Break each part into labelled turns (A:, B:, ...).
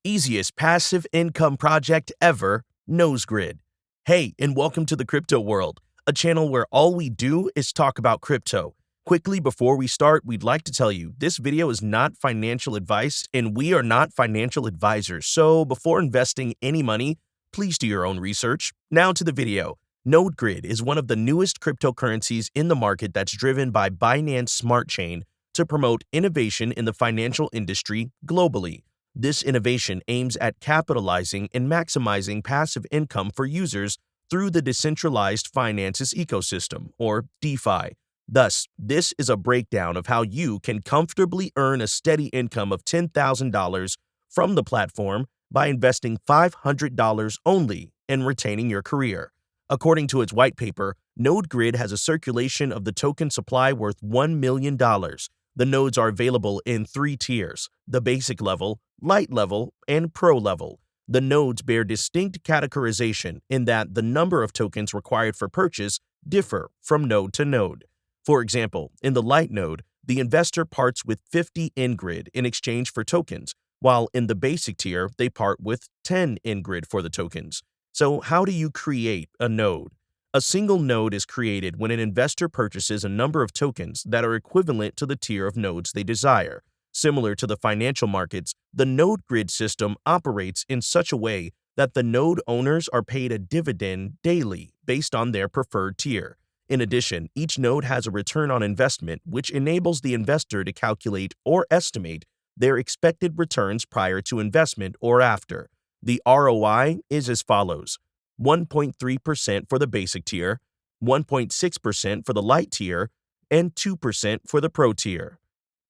A: Easiest passive income project ever, NODEGRID. Hey, and welcome to the crypto world, a channel where all we do is talk about crypto. Quickly, before we start, we'd like to tell you this video is not financial advice and we are not financial advisors. So before investing any money, please do your own research. Now to the video. NODEGRID is one of the newest cryptocurrencies in the market that's driven by Binance Smart Chain to promote innovation in the financial industry globally. This innovation aims at capitalizing and maximizing passive income for users through the decentralized finances ecosystem, or DeFi. Thus, this is a breakdown of how you can comfortably earn a steady income of $10,000 from the platform by investing $500 only and retaining your career. According to its white paper, NODEGRID has a circulation of the token supply worth $1 million. The nodes are available in 3 tiers: the basic level, light level, and pro level. The nodes bear distinct categorization in that the number of tokens required for purchase differ from node to node. For example, in the light node, the investor parts with 50 NGRID in exchange for tokens, while in the basic tier, they part with 10 NGRID for the tokens. So how do you create a node? A single node is created when an investor purchases a number of tokens that are equivalent to the tier of nodes they desire. Similar to the financial markets, the NODEGRID system operates in such a way that the node owners are paid a dividend daily based on their preferred tier. In addition, each node has a return on investment, which enables the investor to calculate or estimate their expected returns prior to investment or after. The ROI is as follows: 1.3% for the basic tier, 1.6% for the light tier, and 2% for the pro tier.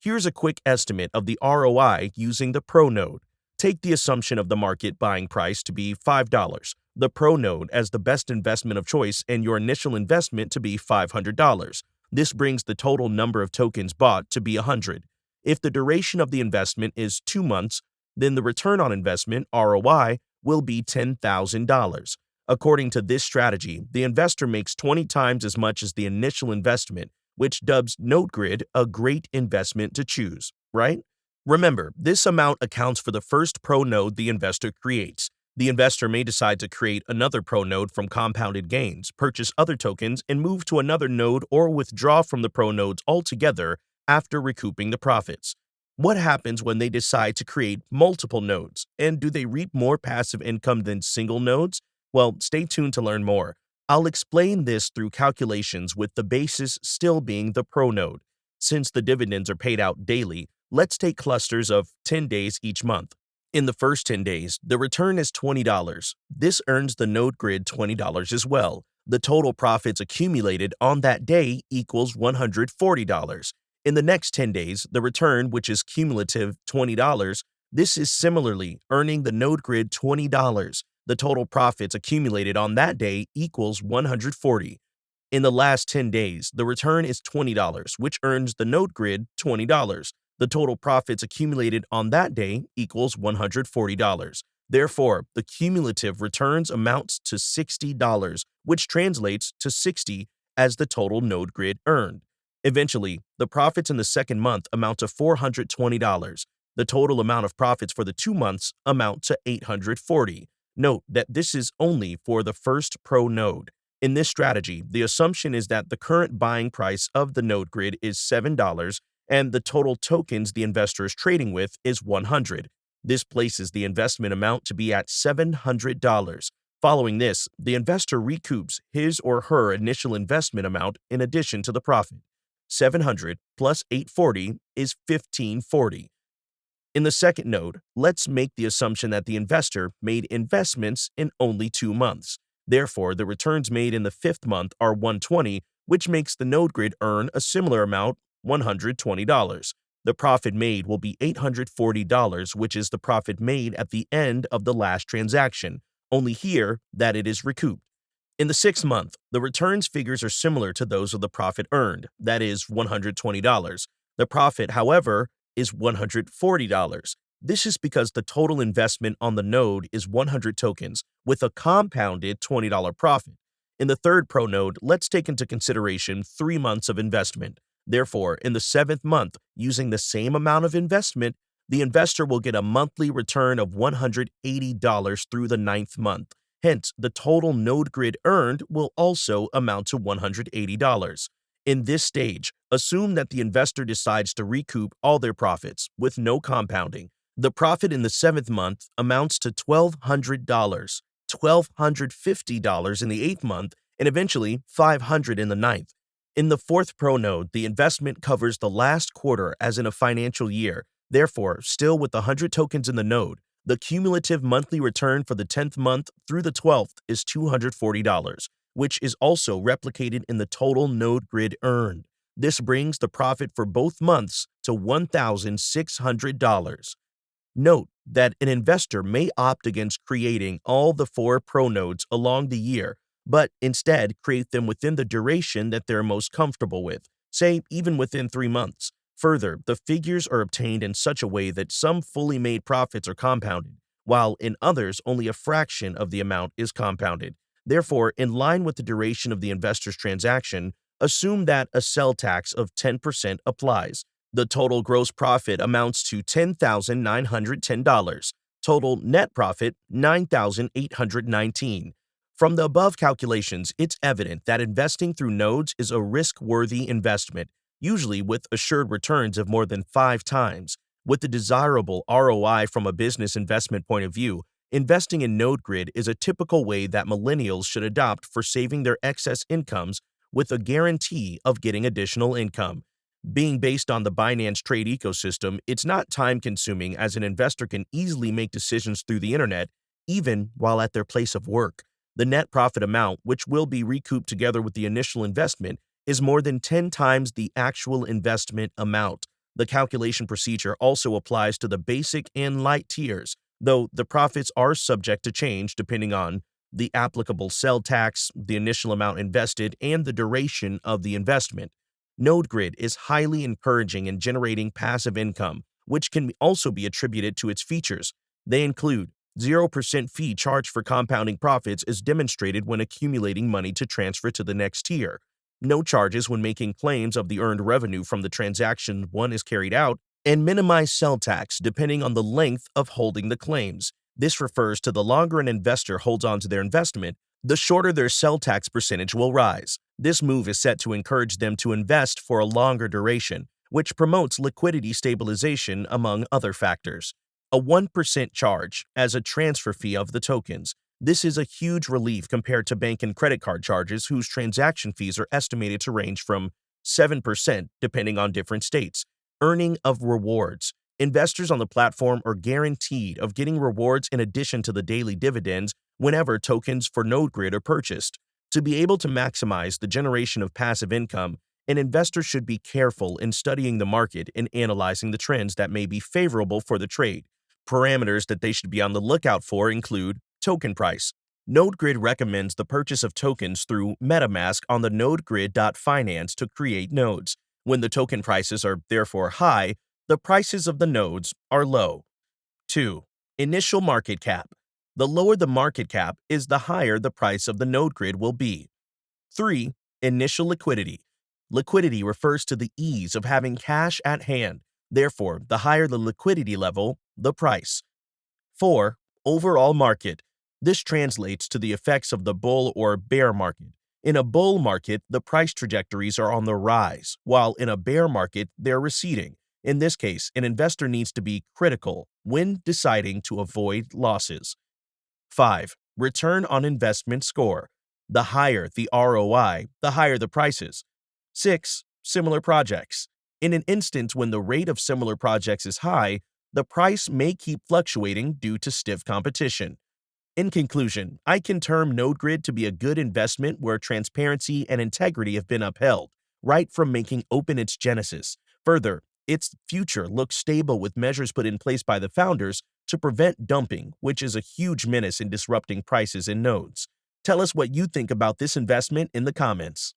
A: Here's a quick estimate of the ROI using the pro node. Take the assumption of the market buying price to be $5, the pro node as the best investment of choice, and your initial investment to be $500. This brings the total number of tokens bought to be 100. If the duration of the investment is 2 months, then the return on investment, ROI, will be $10,000. According to this strategy, the investor makes 20 times as much as the initial investment, which dubs NODEGRID a great investment to choose, right? Remember, this amount accounts for the first pro node the investor creates. The investor may decide to create another pro node from compounded gains, purchase other tokens, and move to another node or withdraw from the pro nodes altogether after recouping the profits. What happens when they decide to create multiple nodes, and do they reap more passive income than single nodes? Well, stay tuned to learn more. I'll explain this through calculations with the basis still being the pro node. Since the dividends are paid out daily, let's take clusters of 10 days each month. In the first 10 days, the return is $20. This earns the NODEGRID $20 as well. The total profits accumulated on that day equals $140. In the next 10 days, the return, which is cumulative $20, this is similarly earning the NODEGRID $20. The total profits accumulated on that day equals $140. In the last 10 days, the return is $20, which earns the NODEGRID $20. The total profits accumulated on that day equals $140. Therefore, the cumulative returns amounts to $60, which translates to 60 as the total NODEGRID earned. Eventually, the profits in the second month amount to $420. The total amount of profits for the 2 months amount to $840. Note that this is only for the first pro node. In this strategy, the assumption is that the current buying price of the NODEGRID is $7 and the total tokens the investor is trading with is 100. This places the investment amount to be at $700. Following this, the investor recoups his or her initial investment amount in addition to the profit. 700 plus 840 is 1540. In the second node, let's make the assumption that the investor made investments in only 2 months. Therefore, the returns made in the 5th month are 120, which makes the NODEGRID earn a similar amount, $120. The profit made will be $840, which is the profit made at the end of the last transaction, only here that it is recouped. In the 6th month, the returns figures are similar to those of the profit earned, that is $120. The profit, however, is $140. This is because the total investment on the node is 100 tokens with a compounded $20 profit. In the third pro node, let's take into consideration 3 months of investment. Therefore, in the 7th month, using the same amount of investment, The investor will get a monthly return of $180 through the ninth month. Hence, the total NODEGRID earned will also amount to $180. In this stage, assume that the investor decides to recoup all their profits with no compounding. The profit in the seventh month amounts to $1,200, $1,250 in the eighth month, and eventually $500 in the ninth. In the fourth pro node, the investment covers the last quarter as in a financial year. Therefore, still with 100 tokens in the node, the cumulative monthly return for the 10th month through the 12th is $240, which is also replicated in the total NODEGRID earned. This brings the profit for both months to $1,600. Note that an investor may opt against creating all the four pro nodes along the year, but instead create them within the duration that they're most comfortable with, say even within 3 months. Further, the figures are obtained in such a way that some fully made profits are compounded, while in others only a fraction of the amount is compounded. Therefore, in line with the duration of the investor's transaction, assume that a sell tax of 10% applies. The total gross profit amounts to $10,910. Total net profit, $9,819. From the above calculations, it's evident that investing through nodes is a risk-worthy investment, usually with assured returns of more than 5 times. With the desirable ROI from a business investment point of view, investing in NODEGRID is a typical way that millennials should adopt for saving their excess incomes with a guarantee of getting additional income. Being based on the Binance trade ecosystem, it's not time-consuming as an investor can easily make decisions through the internet, even while at their place of work. The net profit amount, which will be recouped together with the initial investment, is more than 10 times the actual investment amount. The calculation procedure also applies to the basic and light tiers, though the profits are subject to change depending on the applicable sell tax, the initial amount invested, and the duration of the investment. NODEGRID is highly encouraging in generating passive income, which can also be attributed to its features. They include 0% fee charged for compounding profits is demonstrated when accumulating money to transfer to the next tier. No charges when making claims of the earned revenue from the transaction one is carried out, and minimized sell tax depending on the length of holding the claims. This refers to the longer an investor holds on to their investment, the shorter their sell tax percentage will rise. This move is set to encourage them to invest for a longer duration, which promotes liquidity stabilization among other factors. A 1% charge as a transfer fee of the tokens. This is a huge relief compared to bank and credit card charges, whose transaction fees are estimated to range from 7% depending on different states. Earning of rewards. Investors on the platform are guaranteed of getting rewards in addition to the daily dividends whenever tokens for NODEGRID are purchased. To be able to maximize the generation of passive income, an investor should be careful in studying the market and analyzing the trends that may be favorable for the trade. Parameters that they should be on the lookout for include token price. NODEGRID recommends the purchase of tokens through MetaMask on the NODEGRID.finance to create nodes. When the token prices are therefore high, the prices of the nodes are low. 2. Initial market cap. The lower the market cap is, the higher the price of the NODEGRID will be. 3. Initial liquidity. Liquidity refers to the ease of having cash at hand. Therefore, the higher the liquidity level, the price. 4. Overall market. This translates to the effects of the bull or bear market. In a bull market, the price trajectories are on the rise, while in a bear market, they're receding. In this case, an investor needs to be critical when deciding to avoid losses. 5. Return on investment score. The higher the ROI, the higher the prices. 6. Similar projects. In an instance when the rate of similar projects is high, the price may keep fluctuating due to stiff competition. In conclusion, I can term NODEGRID to be a good investment where transparency and integrity have been upheld, right from making open its genesis. Further, its future looks stable with measures put in place by the founders to prevent dumping, which is a huge menace in disrupting prices in nodes. Tell us what you think about this investment in the comments.